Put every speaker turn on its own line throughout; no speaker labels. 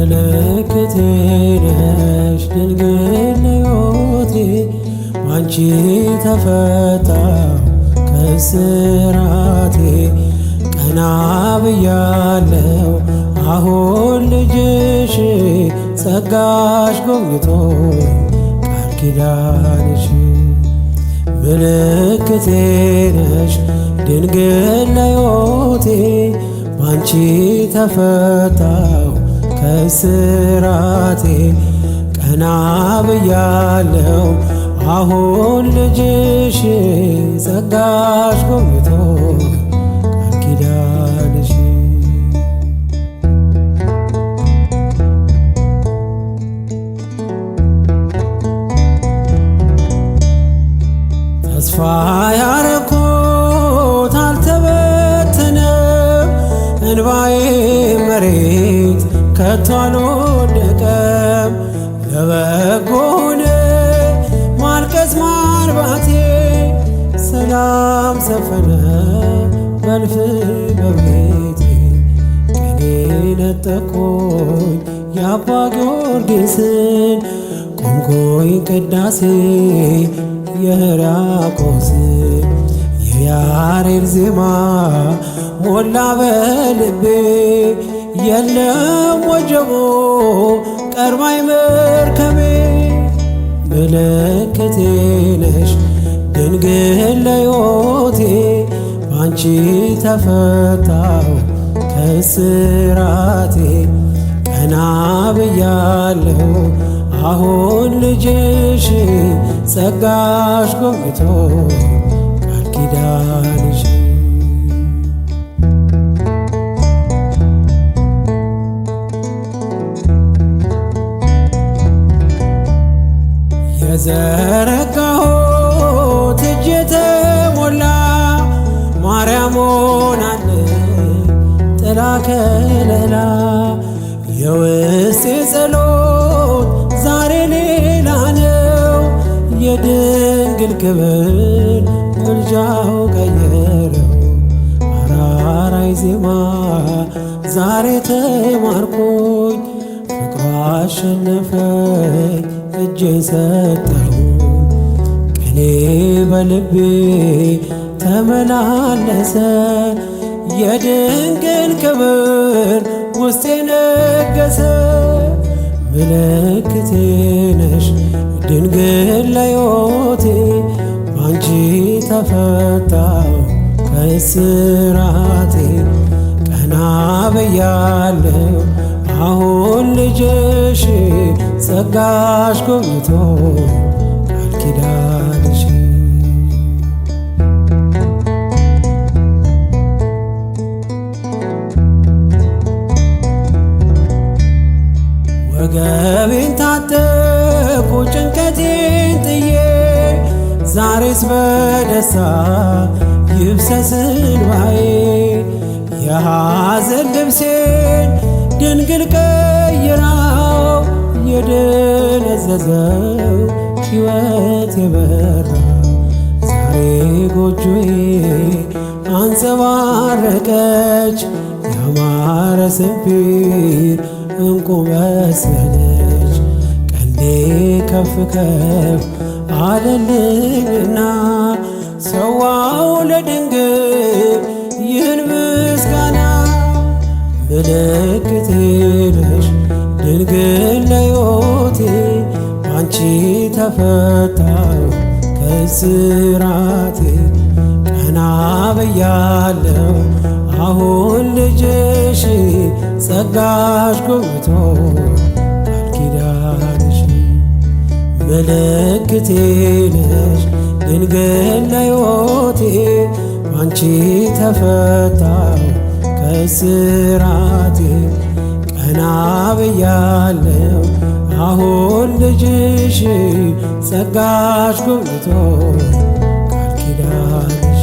ምልክቴ ነሽ ድንግል ሕይወቴ ባንቺ ተፈታሁ ከእስራቴ ቀና ብያለሁ አሁን ልጅሽ ጸጋሽ ጎብኝቶኝ ቃል ኪዳንሽ ምልክቴ ነሽ ድንግል ሕይወቴ ባንቺ ተፈታሁ ከእስራቴ ቀና ብያለሁ አሁን ልጅሽ ጸጋሽ ጎብኝቶኝ ቃል ኪዳንሽ ተስፋ ያረኩት አልተበተነም እንባዬ መሬት ከቶ አልወደቀም ለበጎ ሆነ ማልቀስ ማልባቴ ሰላም ሰፈነ በልፍኝ በቤቴ ቅኔ ነጠቆኝ የአባ ጊዮርጊስን ቆምኩኝ ቅዳሴ የሕርያቆስን የያሬድ ዜማ ሞላ በልቤ የለም ወጀቦ ቀርባይ መርከቤ ምልክቴ ነሽ ድንግል ሕይወቴ ባንቺ ተፈታሁ ከእስራቴ ቀና ብያለሁ አሁን ልጅሽ ጸጋሽ ጎብኝቶኝ ቃል ኪዳንሽ የዘረጋሁት እጄ ተሞላ ማርያም ሆናለች ጥላ ከለላ የውስጤ ጸሎት ዛሬ ሌላ ነው የድንግል ክብር ምልጃው ቀየረው አራራይ ዜማ ዛሬ ተማርኮኝ ፍቅሯ አሸነፈኝ እጄን ሰጠሁ ቅኔ በልቤ ተመላለሰ የድንግል ክብር ውስጤ ነገሰ ምልክቴ ነሽ ድንግል ሕይወቴ ባንቺ ተፈታሁ ከእስራቴ ቀና ብያለሁ አሁን ልጅሽ ጸጋሽ ጎብኝቶኝ ቃል ኪዳንሽ ወገቤን ታጠቅኩ ጭንቀቴን ጥዬ ዛሬስ በደስታ ይብሰስ እንባዬ የሐዘን ልብሴን ድንግል ቀይራው የደነዘዘው ሕይወት የበራ ዛሬ ጎጆዬ አንጸባረቀች ያማረ ስንፊር እንቁ መሰለች ቀንዴ ከፍ ከፍ አለልኝና ሰዋው ለድንግል ይህን ምስጋና ምልክቴ ነሽ ድንግል ሕይወቴ ባንቺ ተፈታሁ ከእስራቴ ቀና ብያለሁ አሁን ልጅሽ ጸጋሽ ጎብኝቶኝ ቃል ኪዳንሽ ምልክቴ ነሽ ድንግል ሕይወቴ ባንቺ ተፈታሁ ከእስራቴ ቀና ብያለሁ አሁን ልጅሽ ጸጋሽ ጎብኝቶኝ ቃል ኪዳንሽ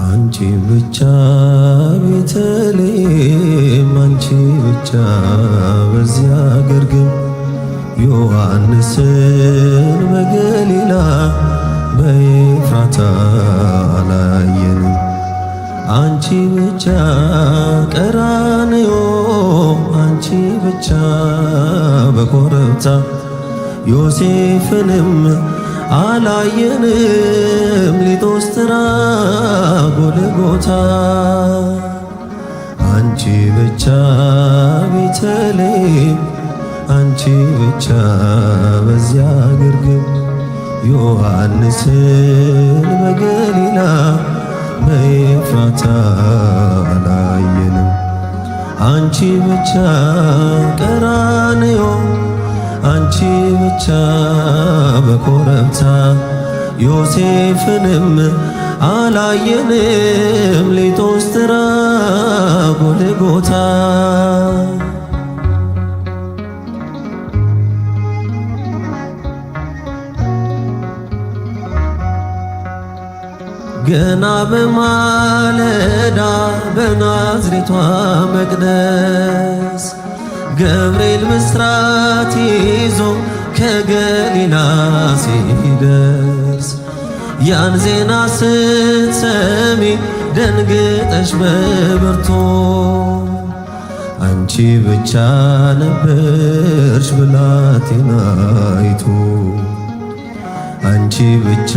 አንቺ ብቻ ቤተልሔም አንቺ ብቻ በዚያ ግርግም ዮሐንስን በገሊላ በኤፍራታ አላየንም። አንቺ ብቻ ቀራንዮ አንቺ ብቻ በኮረብታ ዮሴፍንም አላየንም ሊጦስትራ ጎልጎታ አንቺ ብቻ ቤተልሔም አንቺ ብቻ በዚያ ግርግም ዮሐንስን በገሊላ በኤፍራታ አላየንም። አንቺ ብቻ ቀራንዮ አንቺ ብቻ በኮረብታ ዮሴፍንም አላየንም ሊጦስትራ ጎልጎታ ገና በማለዳ በናዝሬቷ መቅደስ ገብርኤል ብስራት ይዞ ከገሊላ ሲደርስ ያን ዜና ስትሰሚ ደንግጠሽ በብርቱ አንቺ ብቻ ነበርሽ ብላቴናይቱ አንቺ ብቻ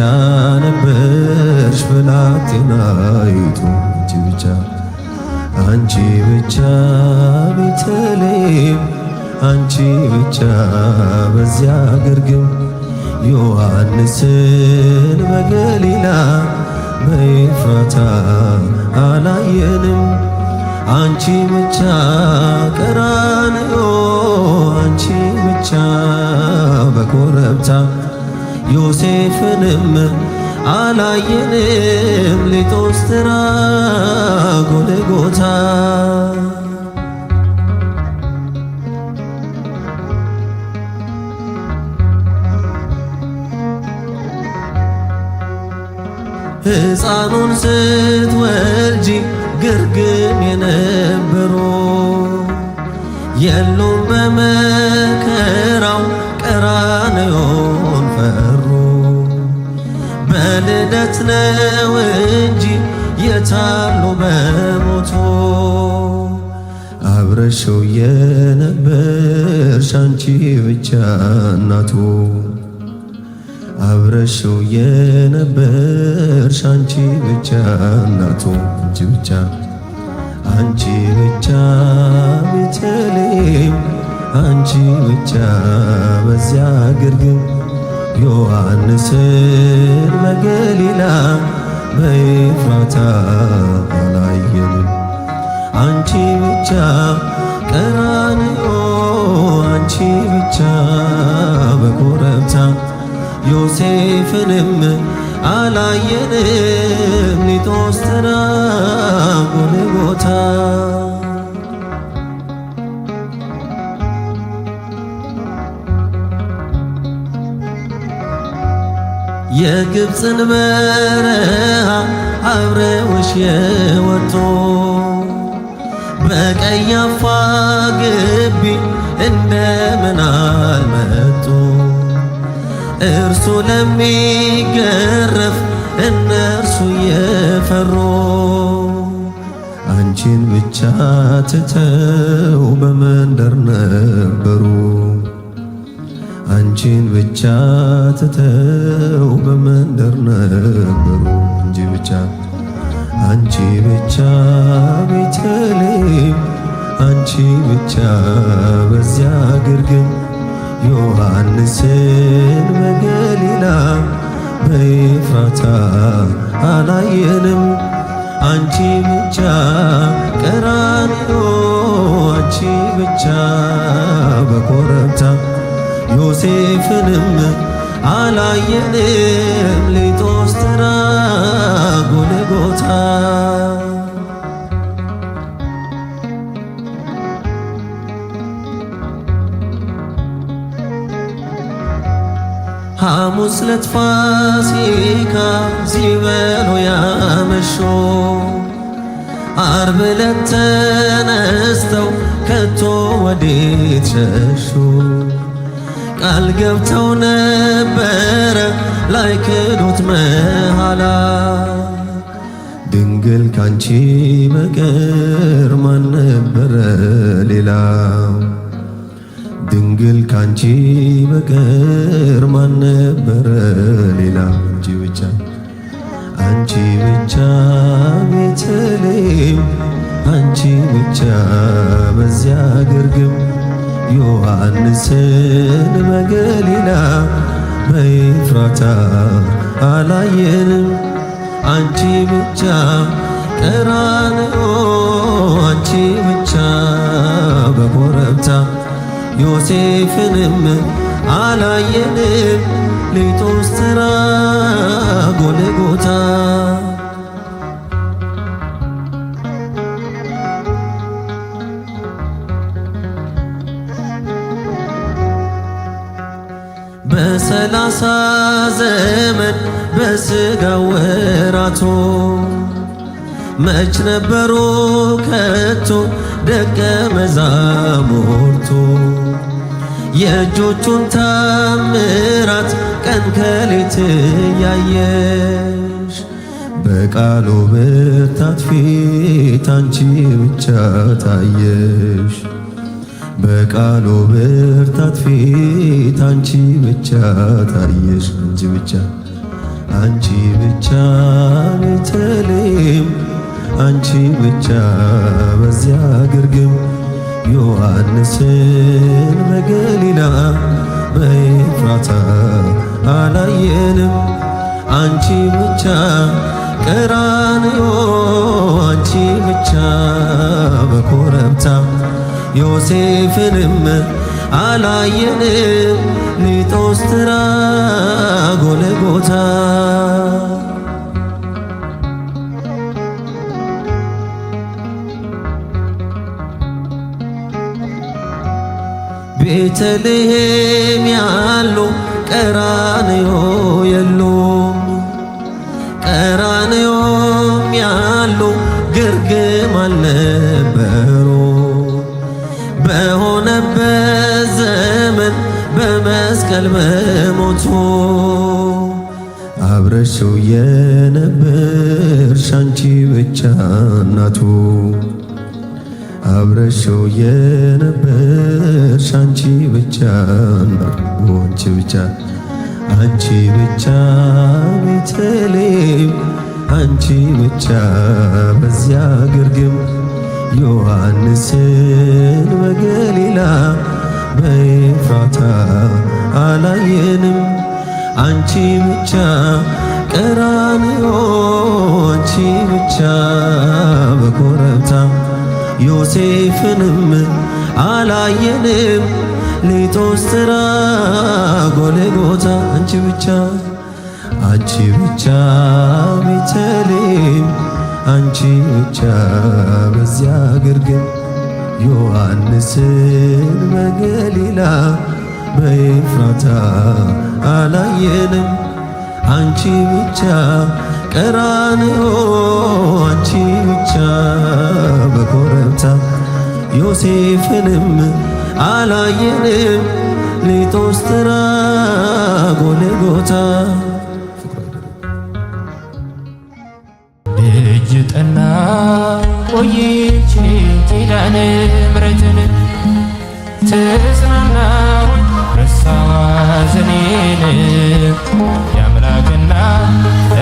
ነበርሽ ብላቴናይቱ አንቺ ብቻ ቤተልሔም አንቺ ብቻ በዚያ ግርግም ዮሐንስን በገሊላ በኤፍራታ አላየንም። አንቺ ብቻ ቀራንዮ አንቺ ብቻ በኮረብታ ዮሴፍንም አላየንም ሊጦስትራ ጎልጎታ ሕፃኑን ስትወልጂ ግርግም የነበሩ የሉም በመከራው ቀራንዮን ፈሩ። በልደት ነው እንጂ የታሉ በሞቱ አብረሽው የነበርሽ አንቺ ብቻ እናቱ አብረሽው የነበርሽ አንቺ ብቻ እናቱ አንቺ ብቻ ቤተልሔም አንቺ ብቻ በዚያ ግርግም ዮሐንስን በገሊላ በኤፍራታ አላየንም። አንቺ ብቻ ቀራንዮ አንቺ ብቻ በኮረብታ ዮሴፍንም አላየንም ሊጦስትራ ጎልጎታ የግብፅን በረሃ አብረውሽ የወጡ በቀያፋ ግቢ እንደምን አልመጡ እርሱ ለሚገረፍ እነርሱ የፈሩ አንቺን ብቻ ትተው በመንደር ነበሩ አንቺን ብቻ ትተው በመንደር ነበሩ አንቺ ብቻ ቤተልሔም አንቺ ብቻ በዚያ ግርግም ዮሐንስን በገሊላ በኤፍራታ አላየንም። አንቺ ብቻ ቀራንዮ አንቺ ብቻ በኮረብታ ዮሴፍንም አላየንም ሊጦስትራ ጎልጎታ ሐሙስ ዕለት ፋሲካ ሲበሉ ያመሹ ዓርብ ዕለት ተነስተው ከቶ ወዴት ሸሹ? ቃል ገብተው ነበረ ላይክዱት መሃላ ድንግል ካንቺ በቀር ማን ነበረ ሌላ? ድንግል ካንቺ በቀር ማን ነበረ ሌላ? አንቺ ብቻ አንቺ ብቻ ቤተልሔም አንቺ ብቻ በዚያ ግርግም ዮሐንስን በገሊላ በኤፍራታ አላየንም። አንቺ ብቻ ቀራንዮ አንቺ ብቻ በኮረብታ ዮሴፍንም አላየንም። ሊጦስትራ ጎልጎታ በሰላሳ ዘመን በሥጋ ወራቶ መች ነበሩ ከቶ ደቀ መዛሙርቱ? የእጆቹን ታምራት ቀን ከሌት ያየሽ በቃሉ ብርታት ፊት አንቺ ብቻ ታየሽ። በቃሉ ብርታት ፊት አንቺ ብቻ ታየሽ። አንቺ ብቻ አንቺ ብቻ ቤተልሔም አንቺ ብቻ በዚያ ግርግም ዮሐንስን በገሊላ በኤፍራታ አላየንም። አንቺ ብቻ ቀራንዮ አንቺ ብቻ በኮረብታ ዮሴፍንም አላየንም። ሊጦስትራ ጎልጎታ ቤተልሔም ያሉ ቀራንዮ የሉም። ቀራንዮም ያሉ ግርግም አልነበሩ። በሆነበት ዘመን በመስቀል በሞቱ አብረሽው የነበርሽ አንቺ ብቻ እናቱ አብረሽው የነበርሽ አንቺ ብቻ አንቺ ብቻ አንቺ ብቻ ቤተልሔም አንቺ ብቻ በዚያ ግርግም ዮሐንስን በገሊላ በኤፍራታ አላየንም። አንቺ ብቻ ቀራንዮ አንቺ ብቻ በኮረብታ ዮሴፍንም አላየንም። ሊጦስትራ ጎልጎታ አንቺ ብቻ ቤተልሔም አንቺ ብቻ በዚያ ግርግም ዮሐንስን በገሊላ በኤፍራታ አላየንም። አንቺ ብቻ ቀራንዮ አንቺ ብቻ በኮረብታ ዮሴፍንም አላየንም። ሊጦስትራ ጎልጎታ
እጅ ጠና ቆይቼ ኪዳነ ምሕረትን ተጽናናሁ ረሳሁ ሐዘኔን የአምላክና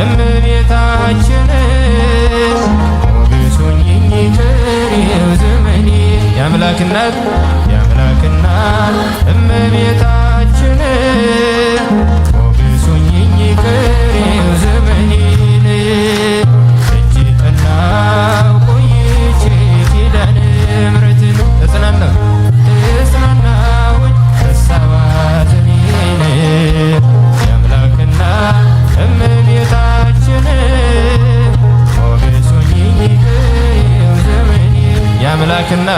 እመቤታችን ሞገሱኝ ቀሪው ዘመኔ የአምላክና እመቤታችን ሞገሱኝ ቀሪው ዘመኔን እጅ ጠናሁ ቆይቼ ኪዳነ ምሕረትን ተጽናናሁ ረሳሁ ሐዘኔን የአምላክና እመቤታችን ሞገሱኝ ቀሪው ዘመኔ የአምላክና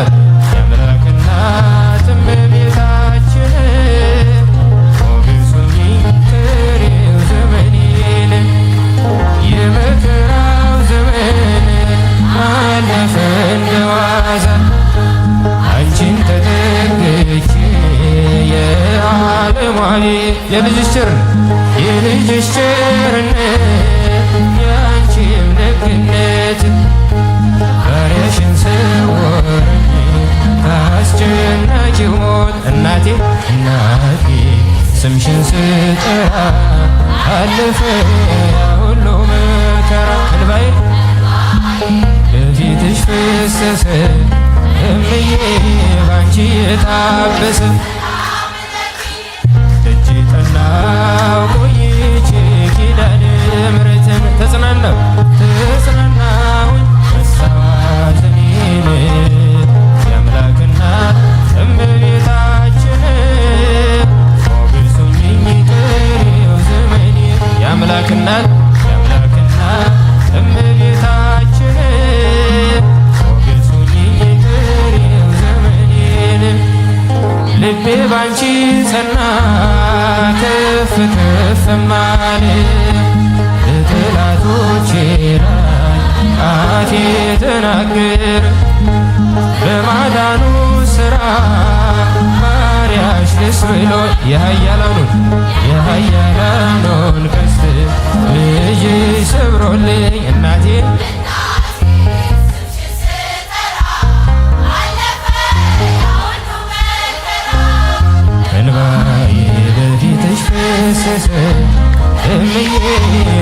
እመቤታችን ሞገሱኝ ቀሪው ዘመኔን የመከራው ዘመን አለፈ እንደዋዛ አንቺን ተጠግቼ የልጅሽ ቸርነት ያንቺም ደግነት ባሪያሽን ሰወረኝ ከአስጨናቂው ሞት እናቴ ስምሽን ስጠራ አለፈ ያ ሁሉ መከራ እንባዬ በፊትሽ ፈሰሰ እምዬ ባንቺ የታበሰ ደጅ ጠናው ቆይቼ ኪዳነ ምሕረትን ተጽናናሁኝ መሳዋዘኔን የአምላክ እናት እመቤታችን ሞገሱኝ ቅሬው ዘመኔ የአምላክ እናት እመቤታችን ሞገሱኝ ቅሬው ዘመኔን ልቤ ባንቺ ጸና ከፍ ከፍም አለ በጠላቶቼ ላይ አፌ ተናገረ በማዳኑ ሥራ ባሪያሽ ደስ ብሎ የኃያላኑን ቀስት ልጅሽ ሰብሮልኝ እናቴ እንባዬ በፊትሽ ፈሰሰ እምዬ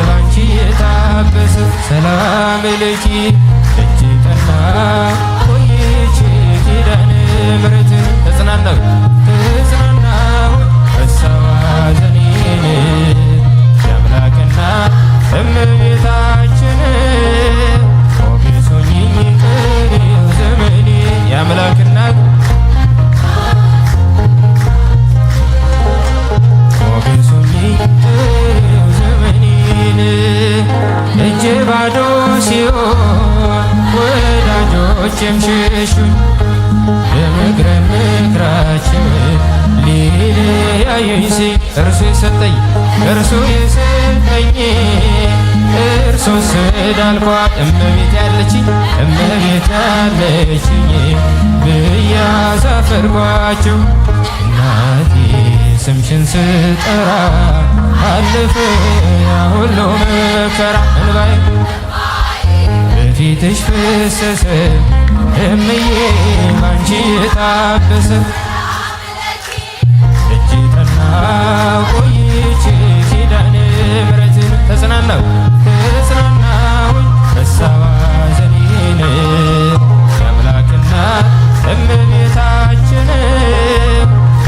ባንቺ የታበሰ ሰላም ለኪ ደጅ ጠናሁ ቆይቼ ኪዳነ ምሕረትን ተጽናናሁ ረሳሁ ሐዘኔን የአምላክ እናት እመቤታችን ሞገሱኝ ቅሬው ዘመኔ የአምላክ እናት እጄ ባዶ ሲሆን ወዳጆቼም ሸሹኝ በምክራቸው ሊለያዩኝ ሲል እርሱ የሰጠኝ እርሱስ ወዳልኳት እመቤት ያለችኝ ብዬ አሳፈርኳቸው እናቴ ስምሽን ስጠራ አለፈ ያ ሁሉ መከራ እንባዬ በፊትሽ ፈሰሰ እምዬ ባንቺ የታበሰ ደጅ ጠናሁ ቆይቼ ኪዳነ ምሕረትን ተጽናናሁኝ ረሳሁ ሐዘኔን የአምላክ እናት እመቤታችን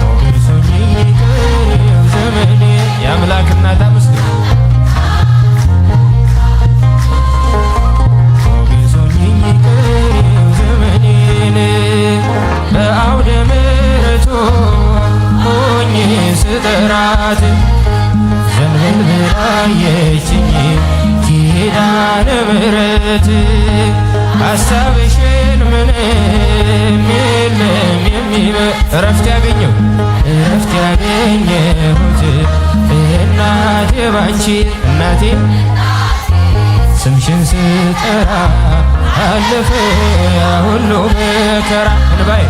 ሞገሱኝ ቅሬው ዘመኔ የአምላክ እናት አመስግኑ ሞገሱኝ ቅሬው ዘመኔን በአውደ ምሕረቱ ሆኜ ስጠራት ዘንበል ብላ አየችኝ ኪዳነ ምሕረት ሐሳብሽን ምንም የለም እረፍት ያገኘሁት እናቴ ባንቺ እናቴ ስምሽን ስጠራ አለፈ ያ ሁሉ መከራ እንባዬ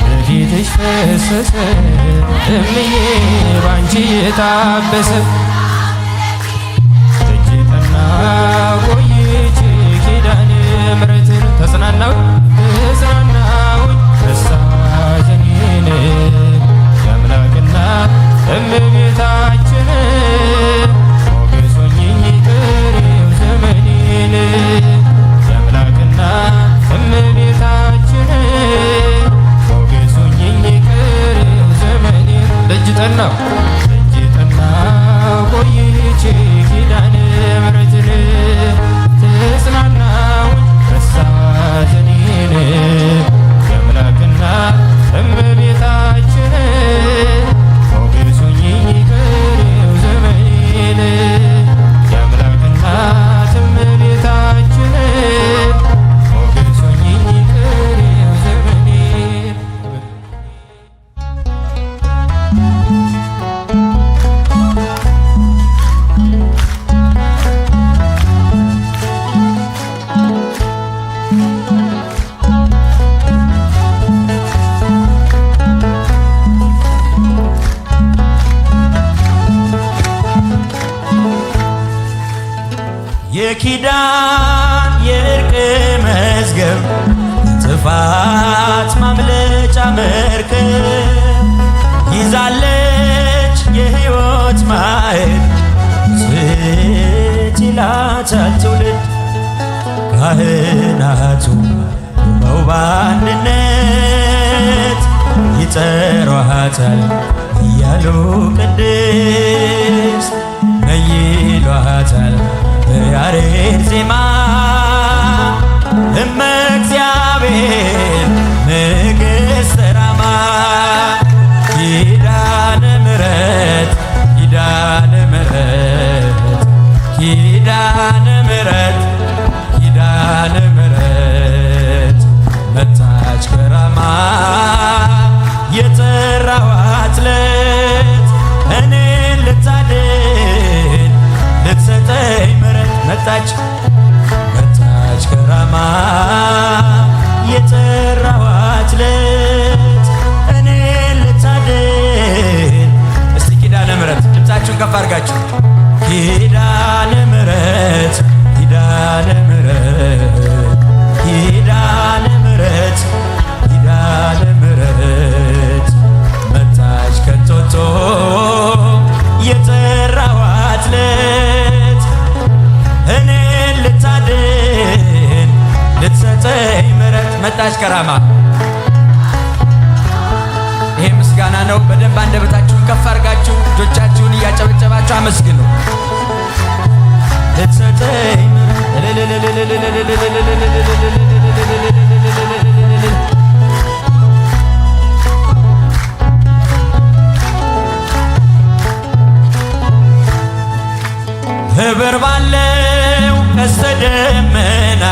በፊትሽ ፈሰሰ እምዬ ባንቺ የታበሰ ደጅ ጠናሁ ቆይቼ ኪዳነ ምሕረትን ተጽናናሁኝ ረሳሁ ሐዘኔን የአምላክ እናት እመቤታችን ሞገሱኝ ቅሬው ዘመኔን የአምላክ እናት እመቤታችን ሞገሱኝ ቅሬው ዘመኔን ደጅ ጠናሁ ቆይቼ ኪዳነ ምሕረትን ተጽናናሁኝ ረሳሁ ሐዘኔን የአምላክ እናት እመቤታችን ሞገሱኝ ቅሬው ዘመኔን የአምላክ እናት እመቤታችን ሞገሱኝ ቅሬው ዘመኔን
የኪዳን የእርቅ መዝገብ ጥፋት ማምለጫ መርከብ ይዛለች የሕይወት ማዕድ ስት ይላታል ትውልድ ካህናቱ ቆመው በአንድነት ይጠሯታል እያሉ ቅድስት ነይ ይሏታል በያሬድ ዜማ እመ እግዚአብሔር ንግሥተ ራማ ኪዳነ ምሕረት ኪዳነ ምሕረት ኪዳነ ምሕረት ኪዳነ ምሕረት መጣች ከራማ የጠራኋት ዕለት እኔን ልታድን ልትሰጠኝ ምሕረት መጣች መጣች ከራማ የጠራኋት ዕለት እኔን ልታድን። እስቲ ኪዳነ ምሕረት ድምፃችሁን ከፍ አድርጋችሁ ኪዳነ ምሕረት ኪዳነ ምሕረት ኪዳነ ምሕረት ኪዳነ ምሕረት መጣች ከንጦጦ የጠራኋት ዕለት እኔን ልታድን ልትሰጠኝ ምሕረት መጣች ከራማ። ይሄ ምስጋና ነው። በደንብ አንደበታችሁን ከፍ አድርጋችሁ እጆቻችሁን እያጨበጨባችሁ አመስግኑ። ልትሰጠኝ ክብር ባለው ቀስተ ደመና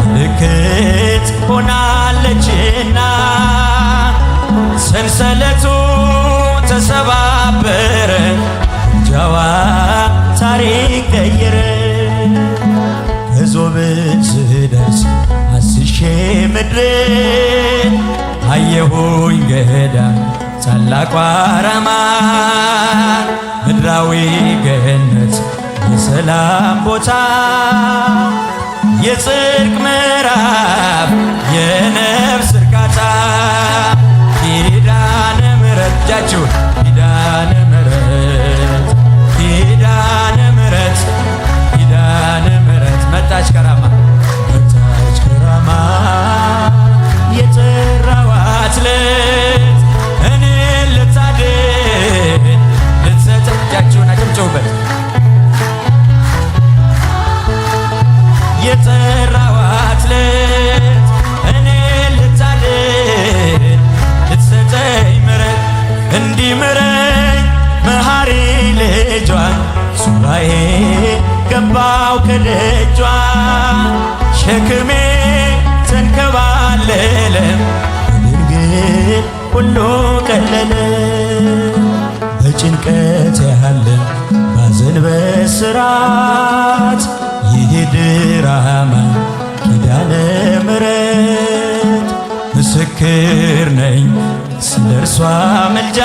ምልክት ሆናለችና ሰንሰለቱ ተሰባበረ እጃዋ ታሪክ ቀየረ። ከዞብል ስደርስ አስሼ ምድርን አየሁኝ ገዳም ታላቋ ራማን ምድራዊ ገነት የሰላም ቦታ የጽድቅ ምዕራፍ የነፍስ እርካታ ኪዳነ ምሕረት እጃችሁን ኪዳነ ምሕረት ኪዳነ ምሕረት ኪዳነ ምሕረት መጣች ከራማ መጣች ከራማ የጠራኋት ዕለት እኔን ልታድን ልትሰጠኝ እጃችሁን አጨብጭቡበት የጠራኋት ዕለት እኔን ልታድን ልትሰጠኝ ምሕረት እንዲምረኝ መሐሪ ልጇን ሱባኤ ገባው ከደጇ ሸክሜ ተንከባለለ በድንግል ሁሉ ቀለለ በጭንቀት ያለን ባዘን በስራት ይሄድ ራማ ኪዳነ ምሕረት ምስክር ነኝ ስለ እርሷ ምልጃ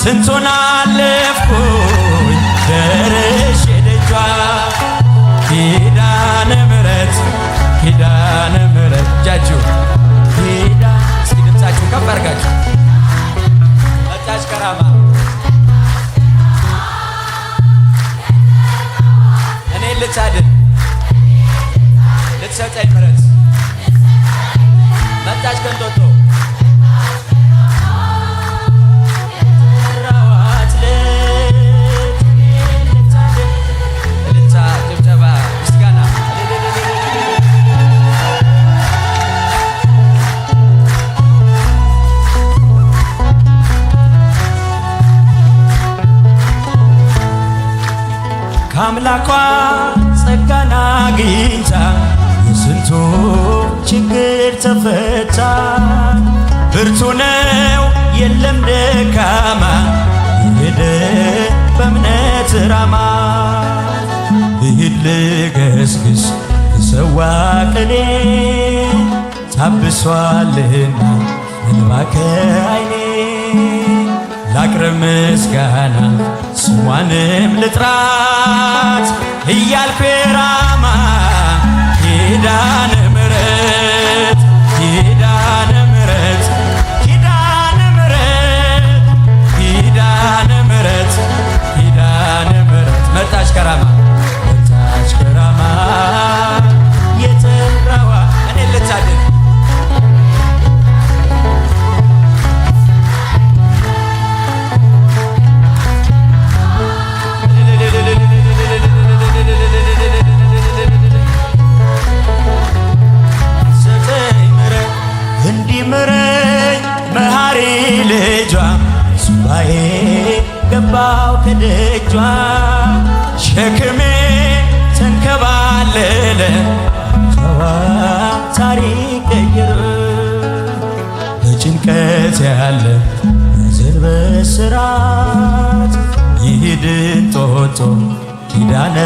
ስንቱን አለፍኩኝ ደርሼ ደጇ ኪዳነ ምሕረት ኪዳነ ምሕረት እጃችሁ እስኪ ድምፃችሁን ከፍ አድርጋችሁ መጣች ከራማ እኔን ልታድን ልትሰጠኝ ምሕረት መጣች ከንጦጦ የጠራኋት ዕለት እኔን ልታድን እልልታ ጭብጨባ ምስጋና ከአምላኳ ጸጋን አግኝታ የስንቱ ችግር ተፈታ ብርቱ ነው የለም ደካማ የሄደ በእምነት ራማ ብሂድ ልገስግስ የሰዋ ቅኔ ታብሷልና እንባ ከዓይኔ ላቅርብ ምስጋና ስሟንም ልጥራት እያልኩ የራማ ኪዳነ ምሕረት ኪዳነ ምሕረት ኪዳነ ምሕረት ኪዳነ ምሕረት ኪዳነ ምሕረት መጣች ከራማ መጣች ከራማ የጠራዋ እኔ ልታድን እንዲምረኝ መሐሪ ልጇ ሱባኤ ገባው ከደጇ ሸክሜ ተንከባለለ ጨዋ ታሪክ ቀይር በጭንቀት ያለ ዘር በስራት ይሂድን ጦጦ ኪዳነ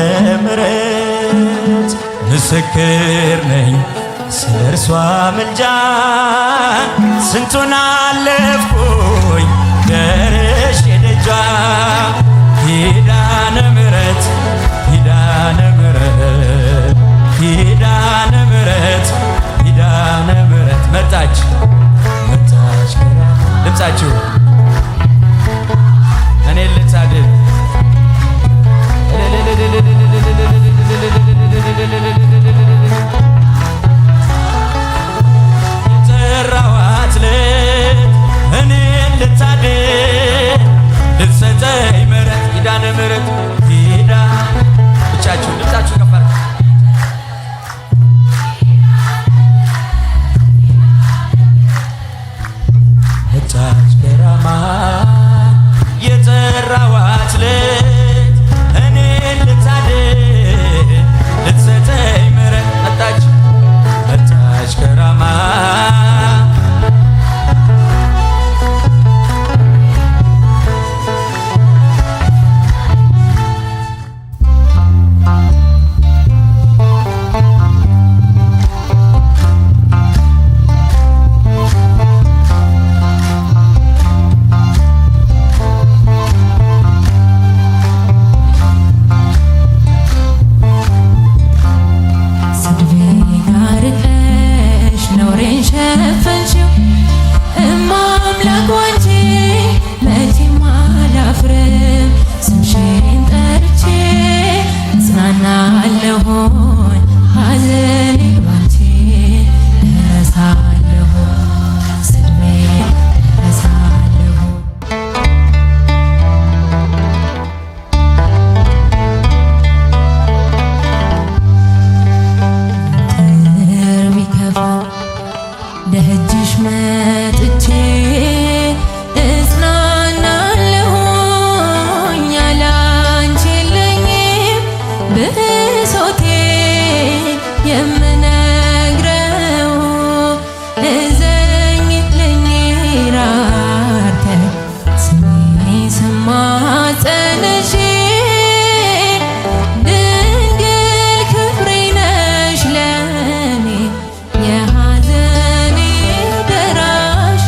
ምሕረት ምስክር ነኝ ስለ እርሷ ምልጃ ስንቱን አለፍኩኝ ደርሼ ደጇ ኪዳነ ምሕረት ኪዳነ ምሕረት ኪዳነ ምሕረት ኪዳነ ምሕረት መጣች መጣች ድምፃችሁ እኔ ልታድን የጠራኋት ልጅ እኔን ልታድን ልትሰጠኝ ምሕረት ኪዳነ ምሕረት ብቻችሁ ድምፃችሁ ከፍ አድርጉ። መጣች ከራማ የጠራኋት ልጅ እኔን ልታድን ልትሰጠኝ ምሕረት መጣች መጣች ከራማ ደጅሽ መጥቼ እጽናናለሁኝ ያላንቺ የለኝም ብሶቴ የምነግረው እዘኝልኝ ራርተሽ ስሜ ስማጸንሽ ድንግል ክብሬ ነሽ ለኔ የሐዘኔ ደራሽ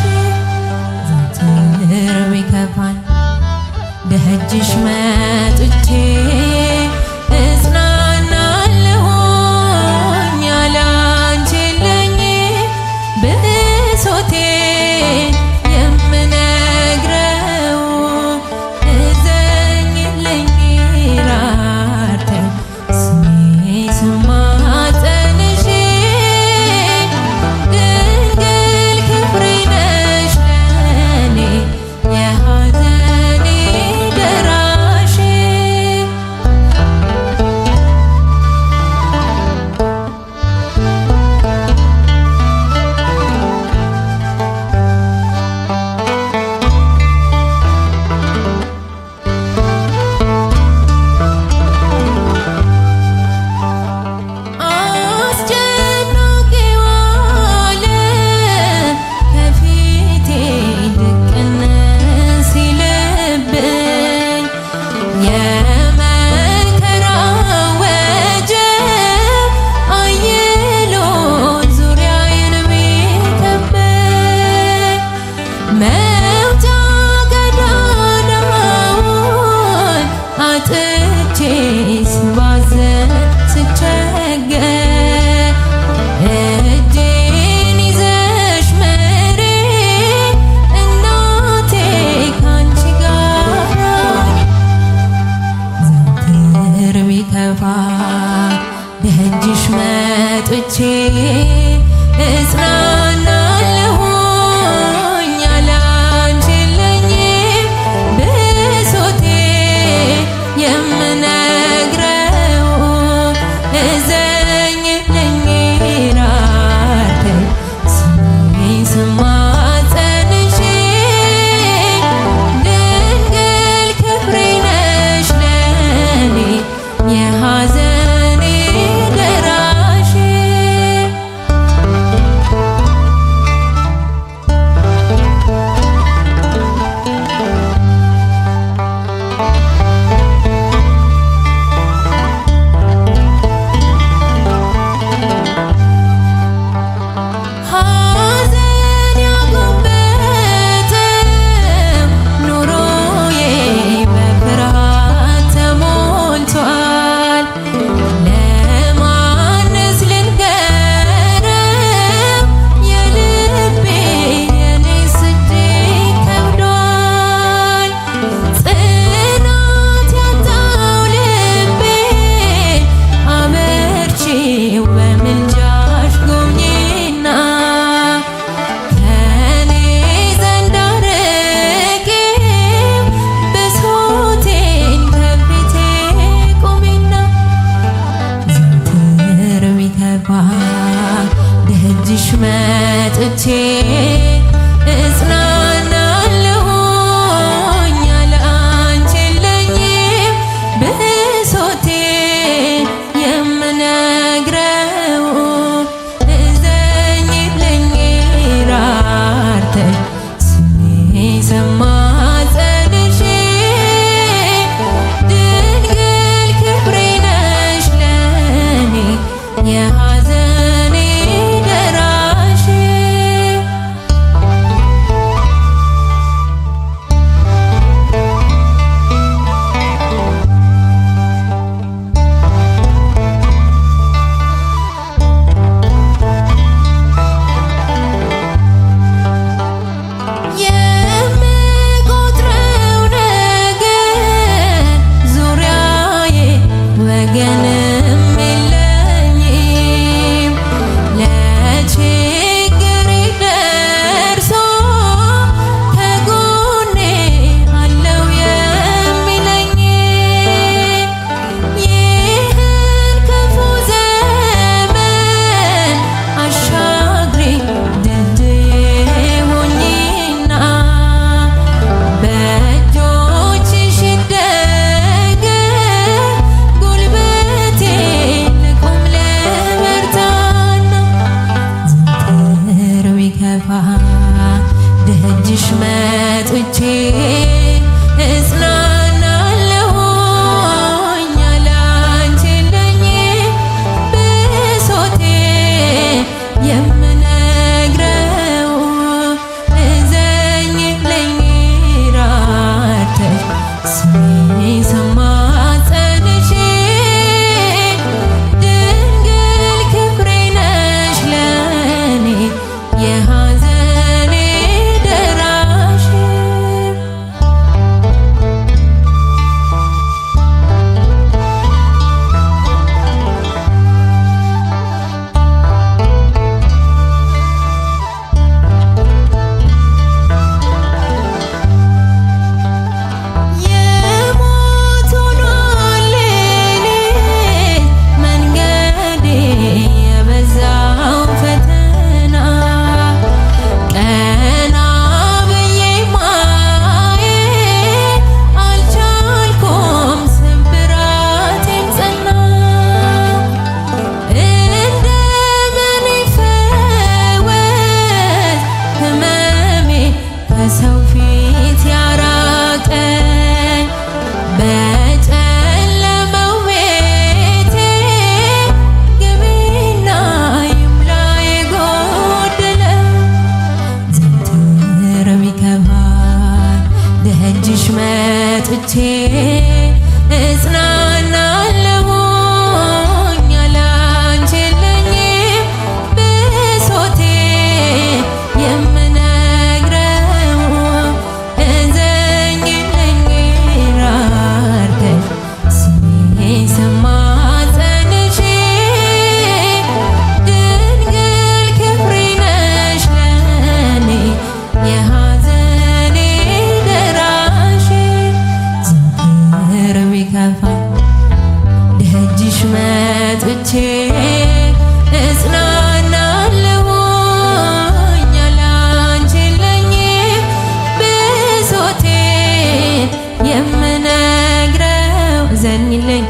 ደጅሽ መጥቼ እጽናናለሁኝ ያላንቺ የለኝም ብሶቴ የምነግረው እዘኝልኝ ራርተሽ ስሜን ስማጸንሽ ድንግል ክብሬ ነሽ ለኔ የሐዘኔ ደራሽ የሞት ሆኗል ለኔ መንገዴ የበዛው ፈተና ቀና ብዬ ማየት አልቻልኩም ስብራቴም ጸና እንደምን ይፈወስ ህመሜ ከሰው ፊት ያራቀኝ በጨለመው ቤቴ ግቢና ይሙላ የጎደለ ዘወትር ቢከፋኝ ደጅሽ መጥቼ እጽናናለሁኝ ያላንቺ የለኝም ብሶቴ የምነግረው እዘኝልኝ ራርተሽ ስሜን ስማጸንሽ ድንግል ክብሬ ነሽ ለኔ የሐዘኔ ደራሽ ዘወትር ቢከፋኝ ደጅሽ መጥቼ እጽናናለሁኝ ያላንቺ የለኝም ብሶቴን የምነግረው እዘኝልኝ